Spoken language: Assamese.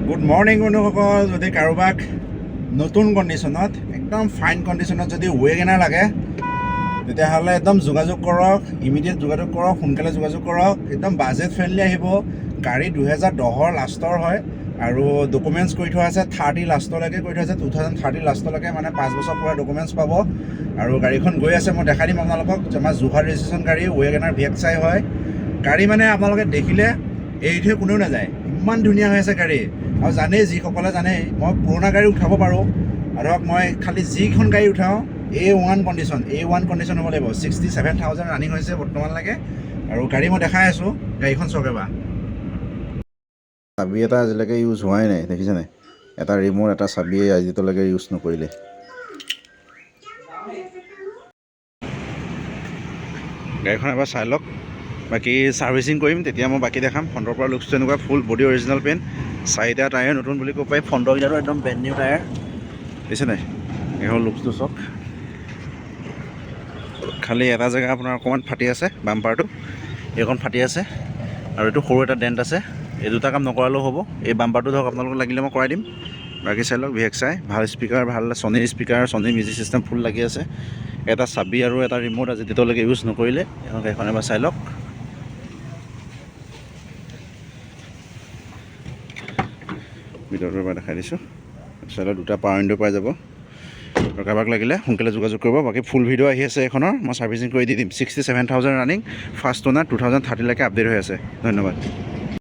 গুড মৰ্ণিং বন্ধুসকল। যদি কাৰোবাক নতুন কণ্ডিশ্যনত একদম ফাইন কণ্ডিশ্যনত যদি ৱেগেনাৰ লাগে তেতিয়াহ'লে একদম যোগাযোগ কৰক, ইমিডিয়েট যোগাযোগ কৰক, সোনকালে যোগাযোগ কৰক। একদম বাজেট ফ্ৰেণ্ডলি আহিব। গাড়ী 2010 লাষ্টৰ হয় আৰু ডকুমেণ্টছ কৰি থোৱা আছে 30 লাষ্টলৈকে কৰি থোৱা আছে, 2030 লাষ্টলৈকে, মানে 5 বছৰ পৰা ডকুমেণ্টছ পাব। আৰু গাড়ীখন গৈ আছে, মই দেখাই দিম আপোনালোকক। আমাৰ যোৰহাট ৰেজিষ্ট্ৰেশ্যন গাড়ী, ৱেগেনাৰ VXI হয়। গাড়ী মানে আপোনালোকে দেখিলে এৰি থৈ কোনেও নাযায়, ইমান ধুনীয়া হৈ আছে গাড়ী। আৰু জানেই, যিসকলে জানেই মই পুৰণা গাড়ী উঠাব পাৰোঁ। আৰু ধৰক মই খালি যিখন গাড়ী উঠাওঁ A1 কণ্ডিশ্যন হ'ব লাগিব। 67,000 ৰানিং হৈছে বৰ্তমানলৈকে। আৰু গাড়ী মই দেখাই আছোঁ, গাড়ীখন চাওক এবাৰ। চাবি এটা আজিলৈকে ইউজ হোৱাই নাই, দেখিছে নাই? এটা ৰিম'ট, এটা চাবিয়ে আজিলৈকে ইউজ নকৰিলে। গাড়ীখন এবাৰ চাই লওক। বাকী ছাৰ্ভিচিং কৰিম, তেতিয়া মই বাকী দেখাম। ফ্ৰণ্টৰ পৰা লুকছটো এনেকুৱা, ফুল বডি অৰিজিনেল পেইণ্ট, 4টা টায়াৰ নতুন বুলি ক'ব পাৰি। ফ্ৰণ্টৰকেইটাতো একদম ব্ৰেণ্ড নিউ টায়াৰ, দেখিছে নাই? এইখন লুকছটো চাওক। খালি এটা জেগা আপোনাৰ অকণমান ফাটি আছে, বাম্পাৰটো এইখন ফাটি আছে, আৰু এইটো সৰু এটা ডেণ্ট আছে। এই দুটা কাম নকৰালেও হ'ব। এই বাম্পাৰটো ধৰক আপোনালোকক লাগিলে মই কৰাই দিম। বাকী চাই লওক, VXI ভাল স্পীকাৰ, ভাল ছনীৰ স্পীকাৰ, ছনী মিউজিক চিষ্টেম ফুল লাগি আছে। এটা চাবি আৰু এটা ৰিম'ট আজি তেতিয়ালৈকে ইউজ নকৰিলে। গাড়ীখন এবাৰ চাই লওক। ভিতৰটো এবাৰ দেখাই দিছোঁ। চাই লওক, দুটা পাৱাৰ উইণ্ডো পাই যাব। আৰু কাৰোবাক লাগিলে সোনকালে যোগাযোগ কৰিব। বাকী ফুল ভিডিঅ' আহি আছে এইখনৰ, মই ছাৰ্ভিচিং কৰি দি দিম। 67,000 ৰানিং, ফাৰ্ষ্ট অ'নাৰ, 2030লৈকে আপডেট হৈ আছে। ধন্যবাদ।